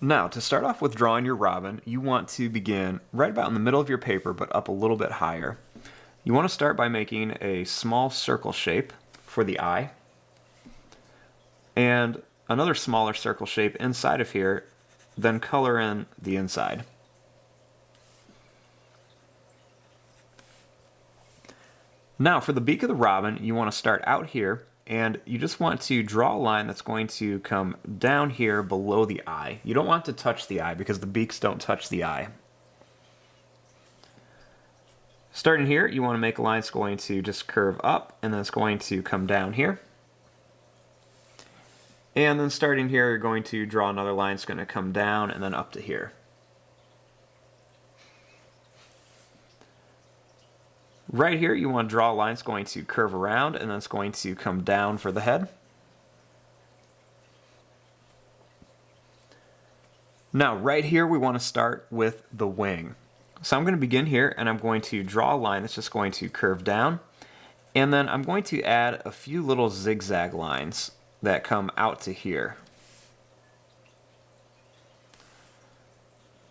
Now, to start off with drawing your robin, you want to begin right about in the middle of your paper, but up a little bit higher. You want to start by making a small circle shape for the eye, and another smaller circle shape inside of here, then color in the inside. Now, for the beak of the robin, you want to start out here, and you just want to draw a line that's going to come down here below the eye. You don't want to touch the eye because the beaks don't touch the eye. Starting here, you want to make a line that's going to just curve up, and then it's going to come down here. And then starting here, you're going to draw another line that's going to come down and then up to here. Right here, you want to draw a line that's going to curve around and then it's going to come down for the head. Now, right here, we want to start with the wing. So I'm going to begin here and I'm going to draw a line that's just going to curve down. And then I'm going to add a few little zigzag lines that come out to here.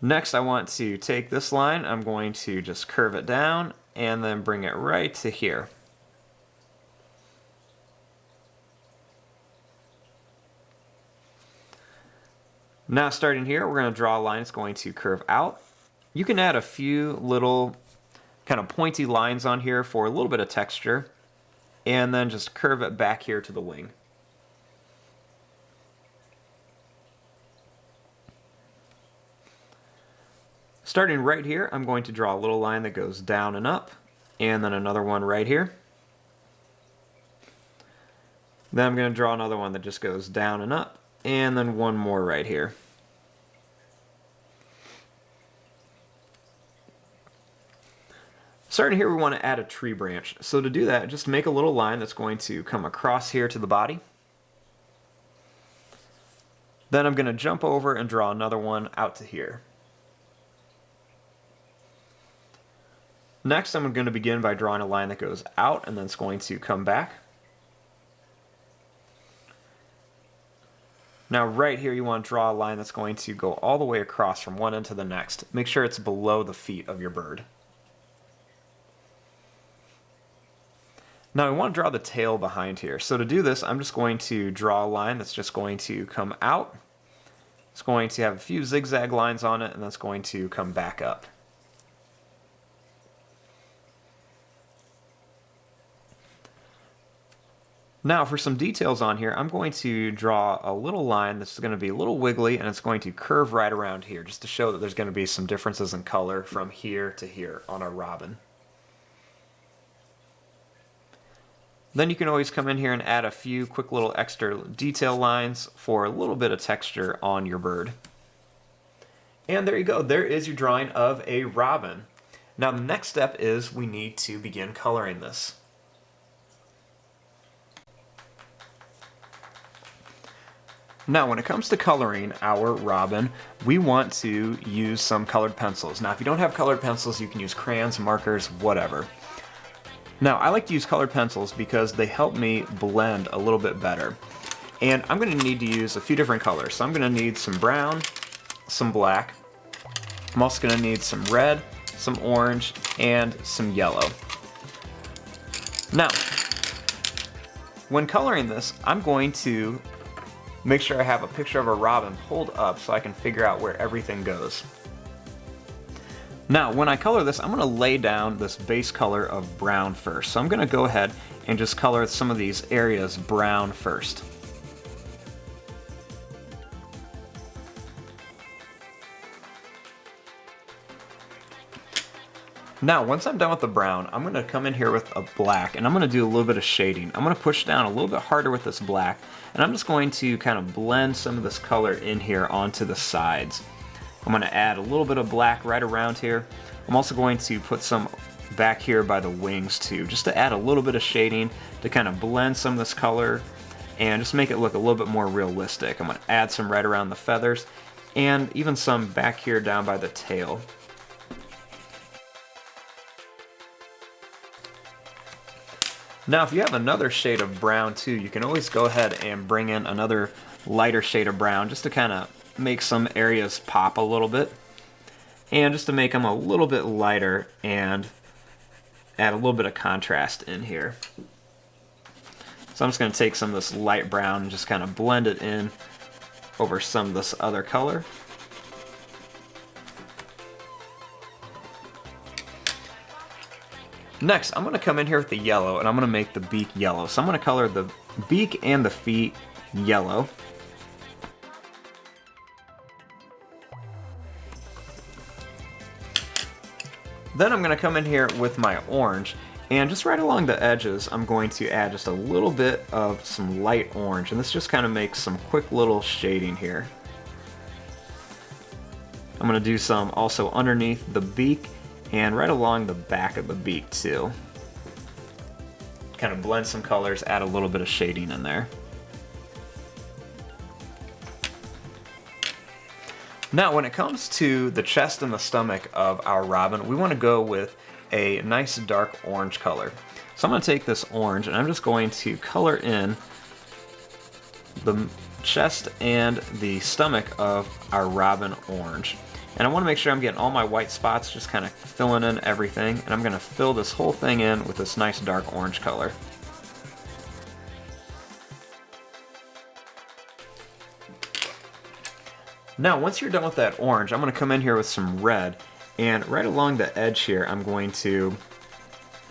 Next, I want to take this line, I'm going to just curve it down and then bring it right to here. Now starting here, we're going to draw a line that's going to curve out. You can add a few little kind of pointy lines on here for a little bit of texture, and then just curve it back here to the wing. Starting right here, I'm going to draw a little line that goes down and up, and then another one right here. Then I'm going to draw another one that just goes down and up, and then one more right here. Starting here, we want to add a tree branch. So to do that, just make a little line that's going to come across here to the body. Then I'm going to jump over and draw another one out to here. Next, I'm going to begin by drawing a line that goes out and then it's going to come back. Now right here you want to draw a line that's going to go all the way across from one end to the next. Make sure it's below the feet of your bird. Now I want to draw the tail behind here. So to do this, I'm just going to draw a line that's just going to come out. It's going to have a few zigzag lines on it and that's going to come back up. Now for some details on here, I'm going to draw a little line that's going to be a little wiggly and it's going to curve right around here just to show that there's going to be some differences in color from here to here on our robin. Then you can always come in here and add a few quick little extra detail lines for a little bit of texture on your bird. And there you go, there is your drawing of a robin. Now the next step is we need to begin coloring this. Now, when it comes to coloring our robin, we want to use some colored pencils. Now, if you don't have colored pencils, you can use crayons, markers, whatever. Now, I like to use colored pencils because they help me blend a little bit better. And I'm going to need to use a few different colors. So I'm going to need some brown, some black. I'm also going to need some red, some orange, and some yellow. Now, when coloring this, I'm going to make sure I have a picture of a robin pulled up so I can figure out where everything goes. Now, when I color this, I'm going to lay down this base color of brown first. So I'm going to go ahead and just color some of these areas brown first. Now, once I'm done with the brown, I'm going to come in here with a black, and I'm going to do a little bit of shading. I'm going to push down a little bit harder with this black, and I'm just going to kind of blend some of this color in here onto the sides. I'm going to add a little bit of black right around here. I'm also going to put some back here by the wings too, just to add a little bit of shading to kind of blend some of this color and just make it look a little bit more realistic. I'm going to add some right around the feathers and even some back here down by the tail. Now, if you have another shade of brown too, you can always go ahead and bring in another lighter shade of brown just to kind of make some areas pop a little bit, and just to make them a little bit lighter and add a little bit of contrast in here. So I'm just going to take some of this light brown and just kind of blend it in over some of this other color. Next, I'm going to come in here with the yellow, and I'm going to make the beak yellow. So I'm going to color the beak and the feet yellow. Then I'm going to come in here with my orange, and just right along the edges, I'm going to add just a little bit of some light orange, and this just kind of makes some quick little shading here. I'm going to do some also underneath the beak and right along the back of the beak too. Kind of blend some colors, add a little bit of shading in there. Now, when it comes to the chest and the stomach of our robin, we want to go with a nice dark orange color. So I'm going to take this orange and I'm just going to color in the chest and the stomach of our robin orange. And I want to make sure I'm getting all my white spots, just kind of filling in everything. And I'm going to fill this whole thing in with this nice dark orange color. Now, once you're done with that orange, I'm going to come in here with some red, and right along the edge here, I'm going to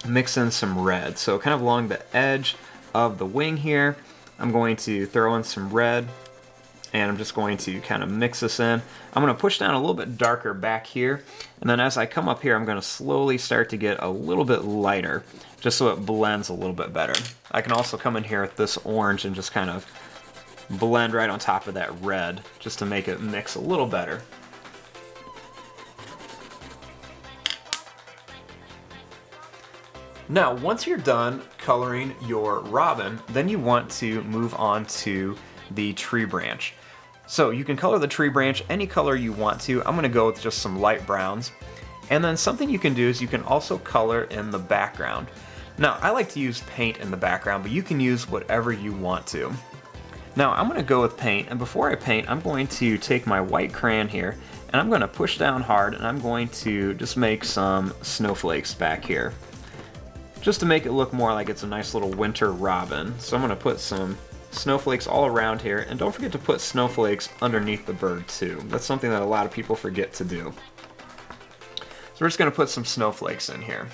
mix in some red. So kind of along the edge of the wing here, I'm going to throw in some red, and I'm just going to kind of mix this in. I'm going to push down a little bit darker back here, and then as I come up here, I'm going to slowly start to get a little bit lighter, just so it blends a little bit better. I can also come in here with this orange and just kind of blend right on top of that red, just to make it mix a little better. Now, once you're done coloring your robin, then you want to move on to the tree branch. So you can color the tree branch any color you want to. I'm going to go with just some light browns. And then something you can do is you can also color in the background. Now, I like to use paint in the background, but you can use whatever you want to. Now, I'm going to go with paint, and before I paint, I'm going to take my white crayon here, and I'm going to push down hard, and I'm going to just make some snowflakes back here, just to make it look more like it's a nice little winter robin. So I'm going to put some snowflakes all around here, and don't forget to put snowflakes underneath the bird too. That's something that a lot of people forget to do. So we're just going to put some snowflakes in here.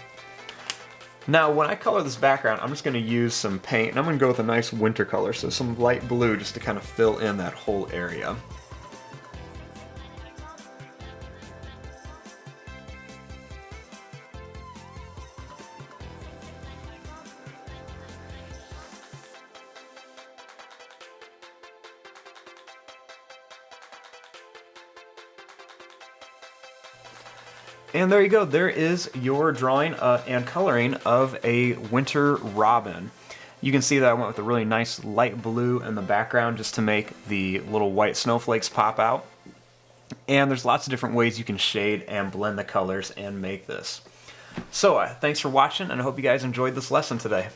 Now, when I color this background, I'm just going to use some paint, and I'm going to go with a nice winter color, so some light blue just to kind of fill in that whole area. And there you go, there is your drawing and coloring of a winter robin. You can see that I went with a really nice light blue in the background just to make the little white snowflakes pop out. And there's lots of different ways you can shade and blend the colors and make this. So thanks for watching, and I hope you guys enjoyed this lesson today.